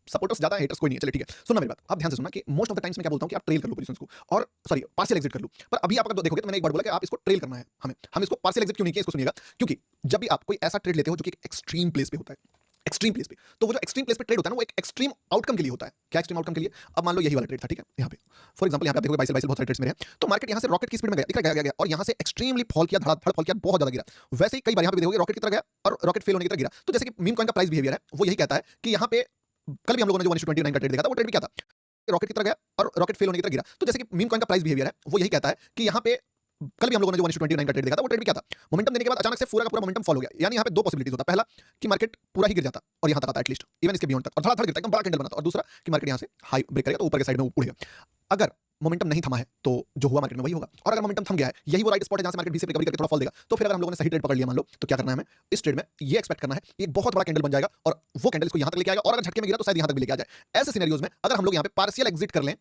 Supporters ज्यादा है, haters कोई नहीं है। चलिए ठीक है, सुनना मेरी बात, आप ध्यान से सुनना कि मोस्ट ऑफ द टाइम्स मैं क्या बोलता हूँ कि आप ट्रेल कर लो पोजीशंस को, और सॉरी पार्शियल एग्जिट कर लो। पर अभी आप अगर देखोगे तो मैंने एक बार बोला कि आप इसको ट्रेल करना है, हमें हम इसको पार्शियल एग्जिट क्यों नहीं किया, इसको सुनिएगा। क्योंकि जब भी आप कोई ऐसा ट्रेड लेते हो जो कि एक्सट्रीम प्लेस पे होता है, एक्सट्रीम प्लेस पे, तो वो जो एक्सट्रीम प्लेस पे ट्रेड होता है ना, वो एक एक्सट्रीम आउटकम के लिए होता है। क्या एक्सट्रीम आउटकम के लिए? अब मान लो यही वाला ट्रेड था, ठीक है, यहाँ पे फॉर एग्जांपल यहाँ पे आप देखोगे बाइसेल बहुत सारे ट्रेड्स मेरे हैं, तो मार्केट यहाँ से रॉकेट की स्पीड में गया, दिख रहा है, गया और यहाँ से एक्सट्रीमली फॉल किया, धड़ाधड़ फॉल किया, बहुत ज्यादा गिरा। वैसे ही कई बार यहाँ पे देखोगे रॉकेट की तरह गया और रॉकेट फेल होने की तरह गिरा। तो जैसे कि मीम कॉइन का प्राइस बिहेवियर है, वो यही कहता है कि यहाँ पे कल भी हम लोगों ने जो 1:29 का ट्रेड देखा था, वो ट्रेड भी क्या था, रॉकेट की तरह गया और रॉकेट फेल होने की तरह गिरा। तो जैसे कि मीम कॉइन का प्राइस बिहेवियर है, वो यही कहता है कि यहाँ पे कल भी हम लोगों ने जो 1:29 का ट्रेड देखा था, वो ट्रेड भी क्या था, मोमेंटम देने के बाद अचानक से पूरा का पूरा मोमेंटम फॉल हो गया। यानी यहाँ पे दो पॉसिबिलिटीज होता है, पहला कि मार्केट पूरा ही गिर जाता और यहाँ तक आता एटलीस्ट इवन इसके बियॉन्ड तक और धड़ाधड़ गिरता, एकदम बड़ा कैंडल बनाता, और दूसरा कि मार्केट यहाँ से हाई ब्रेक करेगा तो ऊपर के साइड में उड़ेगा। अगर मोमेंटम नहीं थमा है तो जो हुआ मार्केट में वही होगा, और अगर मोमेंटम थम गया है, यही वो राइट स्पॉट है जहां से मार्केट भी से रिकवरी करके थोड़ा फॉल देगा, तो फिर अगर हम लोगों ने सही ट्रेड पकड़ लिया मान लो, तो क्या करना है हमें इस ट्रेड में, ये एक्सपेक्ट करना है एक बहुत बड़ा कैंडल बन जाएगा और वो कैंडल इसको यहां तक लेके आएगा, और अगर झटके में गिरा तो शायद यहां तक भी लेके आ जाए। ऐसे सिनेरियोज में अगर हम लोग यहाँ पे पार्शियल एग्जिट कर लें,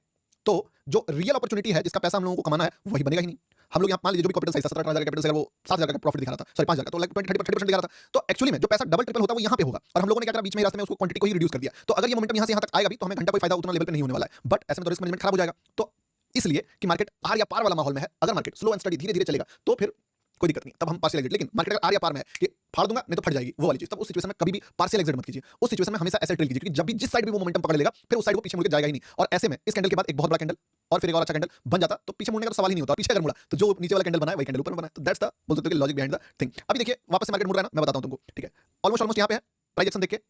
तो जो रियल अपॉर्चुनिटी है जिसका पैसा हम लोगों को कमाना है वही बनेगा ही नहीं। हम लोग यहाँ मान लीजिए जो भी कैपिटल साइज 17,000 कैपिटल से वो 7,000 का प्रॉफिट दिखा रहा था, सॉरी 5,000 का, तो लाइक 20-30% दिखा रहा था। तो एक्चुअली में जो पैसा डबल ट्रिपल होता है वो यहाँ पे होगा, और हम लोगों ने क्या करा, बीच में रास्ते में उसको क्वांटिटी को ही रिड्यूस कर दिया। तो अगर ये मोमेंटम यहाँ से यहाँ तक आएगा भी तो हमें घंटा कोई फायदा उतना लेवल पे नहीं होने वाला है, बट ऐसे में तो रिस्क मैनेजमेंट खराब हो जाएगा। तो इसलिए कि मार्केट आर या पार वाला माहौल में है, अगर मार्केट स्लो एंड स्टडी धीरे धीरे चलेगा तो फिर कोई दिक्कत नहीं, तब हम पार्शियल एग्जिट। लेकिन मार्केट अगर आर या पार में है कि फाड़ दूंगा नहीं तो फट जाएगी वो वाली चीज, तब उस सिचुएशन में कभी भी पार्शियल एग्जिट मत कीजिए। उस सिचुएशन में हमेशा ऐसे ट्रेड कीजिए कि जब भी जिस साइड भी वो मोमेंटम पकड़ लेगा फिर उस साइड को पीछे मुड़ के जाएगा ही नहीं। और ऐसे में इस कैंडल के बाद एक बहुत बड़ा कैंडल और फिर एक और अच्छा कैंडल बन जाता तो पीछे मुड़ने का तो सवाल ही नहीं होता, पीछे अगर मुड़ा तो जो नीचे वाला कैंडल बना है वही कैंडल ऊपर में बना है। तो दैट्स द बोल सकते हो कि लॉजिक बिहाइंड द थिंग। अभी देखिए वापस से मार्केट मुड़ रहा है ना, मैं बताता हूं तुमको, ठीक है, ऑलमोस्ट यहाँ पे है प्राइस एक्शन देख के,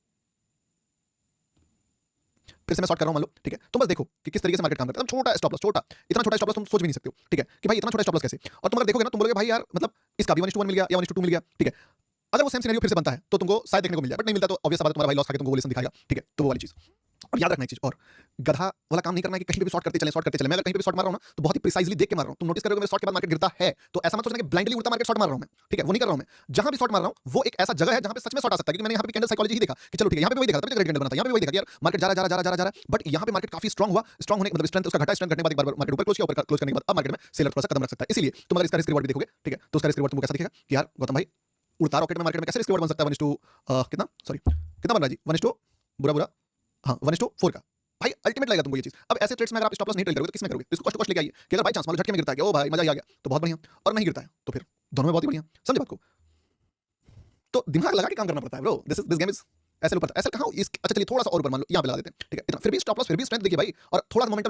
फिर से मैं शॉर्ट कर रहा हूं मान लो, ठीक है, तुम बस देखो कि किस तरीके से मार्केट काम करता है। छोटा स्टॉप लॉस, छोटा, इतना छोटा स्टॉप लॉस तुम सोच भी नहीं सकते हो, ठीक है, कि भाई इतना छोटा स्टॉप लॉस कैसे। और तुम अगर देखोगे ना तुम बोलोगे भाई यार मतलब इसका भी 1:1 मिल गया या 1:2 मिल गया, ठीक है। अगर वो सेम सिनेरियो फिर से बनता है तो तुमको शायद देखने को मिल जाए, बट नहीं मिलता तो ऑब्वियस बात है तुम्हारा भाई लॉस खा के तुमको वो लेसन दिखाएगा, ठीक है। तो वो वाली चीज, और याद रखना एक चीज, और गधा वाला काम नहीं करना है कि कहीं पे भी शॉर्ट करते चले, शॉर्ट करते चले। मैं अगर कहीं पे भी शॉर्ट मार रहा हूं ना तो बहुत ही प्रिसाइजली देख के मार रहा हूं। तुम नोटिस करोगे मेरे शॉर्ट के बाद मार्केट गिरता है तो ऐसा मत सोचना कि ब्लाइंडली उड़ता मार्केट शॉर्ट मार रहा हूं मैं, ठीक है, वो नहीं कर रहा हूं मैं। जहां भी शॉर्ट मार रहा हूं वो एक ऐसा जगह है जहां पे सच में शॉर्ट आ सकता है, क्योंकि मैंने यहां पे कैंडल साइकोलॉजी ही देखा कि चलो ठीक है यहां पे वही देखा था, कैंडल बना था, यहां पे वही देखा कि यार मार्केट जा रहा है, बट यहां पे मार्केट काफी स्ट्रांग हुआ, स्ट्रांग होने मतलब स्ट्रेंथ उसका घटा, स्ट्रेंथ घटने के बाद एक बार मार्केट ऊपर क्लोज किया, ऊपर क्लोज करने के बाद अब मार्केट में सेलर थोड़ा सा कदम रख सकता है। इसलिए तुम अगर इसका रिस्क रिवॉर्ड भी देखोगे, ठीक है, तो उसका रिस्क रिवॉर्ड तुमको कैसा दिखेगा कि यार गौतम भाई उड़ता रॉकेट में मार्केट में कैसे रिस्क रिवॉर्ड बन सकता है 1:2 कितना, सॉरी कितना बन रहा है जी, 1:, बुरा हाँ 1:4 का। भाई अल्टीमेट लगेगा तुमको ये चीज। अब ऐसे ट्रेड्स में अगर आप स्टॉप लॉस नहीं ट्रेड करोगे तो किसमें करोगे, तो इसको कॉस्ट टू कॉस्ट लेके आइए कि अगर बाई चांस मान लो झटके में गिरता है कि ओ भाई मजा ही आ गया तो बहुत बढ़िया, और नहीं गिरता है तो फिर दोनों में बहुत ही बढ़िया। समझे बात को? तो दिमाग लगा के काम करना पड़ता है ब्रो, दिस गेम इज ऐसे ऊपर ऐसे कहां इस, अच्छा चलिए थोड़ा सा और ऊपर मान लो यहां पे लगा देते हैं, ठीक है, इतना फिर भी स्टॉप लॉस फिर भी स्ट्रेंथ देखिए भाई, और थोड़ा सा मोमेंटम